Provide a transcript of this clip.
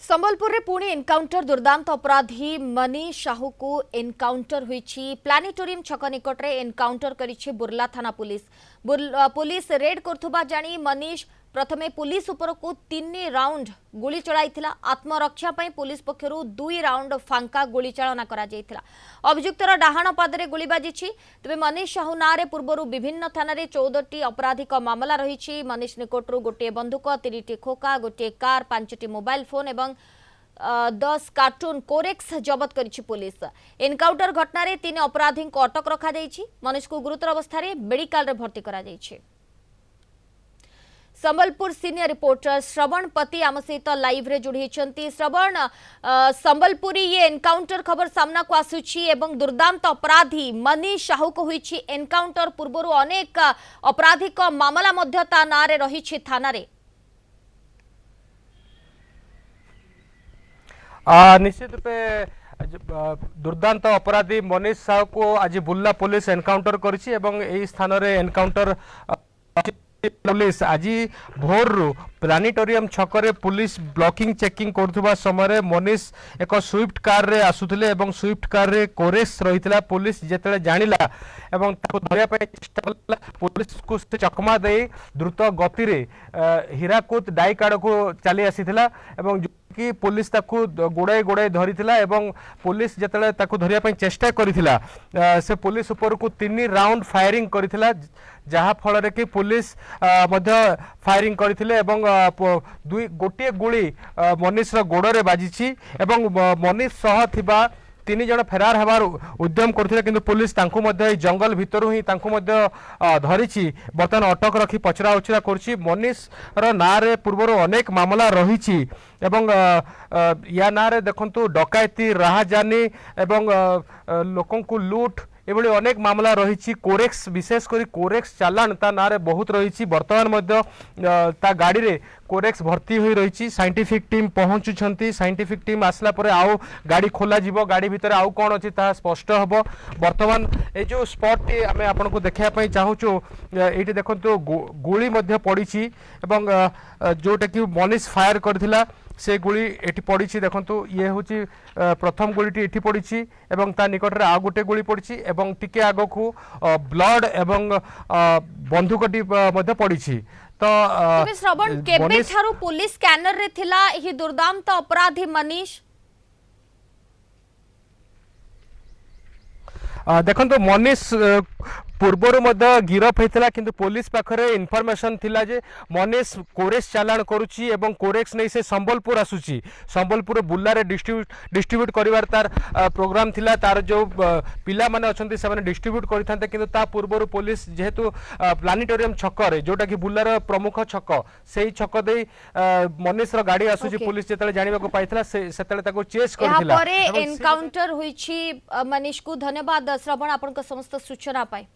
संबलपुर रे पुणी एनकाउंटर दुर्दांत अपराधी मनीष साहू को एनकाउंटर हुई प्लानेटोरियम छक निकट रे एनकाउंटर करिछि बुर्ला थाना पुलिस पुलिस रेड करथुबा जानी मनीष प्रथमे पुलिस उपर को 3 राउंड गोली चलाइथिला। आत्मरक्षा पई पुलिस पक्षरु 2 राउंड फांका गोली चालना करा जाइथिला। अभियुक्तर डाहाण पादरे गोली बाजिछि। तबे मनीष साहू नारे पूर्वरु विभिन्न थाना रे 14टी आपराधिक मामला रहिछि। मनीष निकटरु गोटे बंदूक 3टी खोका गोटे कार 5टी मोबाइल फोन एवं 10 कार्टून कोरेक्स जबत करिछि पुलिस। एनकाउंटर घटना रे 3 अपराधी को अटक रखा जाइछि। मनीष को गुरुतर अवस्था रे मेडिकल रे भर्ती करा जाइछि। संबलपुर सीनियर रिपोर्टर श्रवण पति आम सहित लाइव रे जोड़ी होती। श्रवण, संबलपुरी ये एनकाउंटर खबर सामना को आसुछि एवं दुर्दांत अपराधी मनीष साहू को हुई एनकाउंटर पूर्व अनेक आपराधिक मामला मध्य ता नारे रही थाना रे। निश्चित रूपे दुर्दांत अपराधी मनीष साहू को आज बुर्ला पुलिस एनकाउंटर करिछि एवं एई स्थान रे एनकाउंटर पुलिस आज भोर प्लानेटोरियम छकरे पुलिस ब्लॉकिंग चेकिंग करथुबा समय मनीष एक स्विफ्ट कार रे आसुथिले एवं स्विफ्ट कार रे कोरेस रहितला। पुलिस जेतले जानिला एवं ताको धरिया पे चेष्टा कला पुलिस को चकमा दे द्रुत गति रे हीराकुद डाइकाड को चली आसीथिला एवं कि पुलिस ताकू गोड़ाई गोड़ाई धरिथिला एवं पुलिस जेतले ताकू धरिया पे चेष्टा करिथिला से पुलिस ऊपर को 3 राउंड फायरिंग करिथिला जहा फल रे कि पुलिस मध्य फायरिंग करथिले एवं गोटे गुली मनीष रो गोड़ रे बाजिछि एवं मनीष सह थिबा 3 जन फेरार हेबार उद्यम करथिले किंतु पुलिस तांकु मध्य जंगल भितरु ही तांकु मध्य धरिछि। बर्तमान अटक रखी पचरा उचरा करछि। मनीष रो नारे पूर्वरो अनेक मामला रहिछि एवं या नारे देखंतु डकायती राहजानी एवं लोकन को लूट एभली अनेक मामला रही। कोरेक्स विशेष करी कोरेक्स चालान ता नारे बहुत रही। बर्तमान मध्य ता गाड़ी रे कोरेक्स भर्ती हुई रही। साइंटिफिक टीम पहुंचुछंती। साइंटिफिक टीम आसला परे आउ गाड़ी खोला जिवो। गाड़ी भितर आउ कोन अछि ता स्पष्ट हबो। बर्तमान ए जो स्पॉट आमे आपन को देखिया पई चाहूछु एठी देखंतु गोली मध्य पड़ीछि एवं जोटा कि मनीष फायर करथिला से गोली एठी पड़ीछि। देखंतु ये होची प्रथम गोलीटी एठी पड़ीछि एवं ता निकट रे आ गोटे गोली पड़ीछि एवं टिके आगो को ब्लड एवं बंदूकटी मध्य पड़ीछि। तो श्रवण केबे थारु पुलिस स्कैनर रे थिला एही दुर्दांत अपराधी मनीष? देखंतु मनीष पूर्वर मध्य गिरफ होता किंतु पुलिस पाखरे इनफॉरमेशन थिला जे मनीष कोरेक्स चालान करुची एवं कोरेक्स नहीं से संबलपुर आसुची। संबलपुर बुल्ला रे डिस्ट्रीब्यूट करिवार तार प्रोग्राम थिला। तार जो पिला माने अछंती से माने डिस्ट्रीब्यूट करिथांते किंतु ता पूर्वर पुलिस जेहेतु प्लानेटोरियम छक रे जोटा कि बुल्लार प्रमुख छक सेही छक दे मनीष रो गाड़ी आसुची। पुलिस जेतले जानिबा को पाइथला सेतले ताको चेस करथिला। एनकाउंटर होईची मनीष को धन्यवाद श्रवण आपन समस्त सूचना पाए।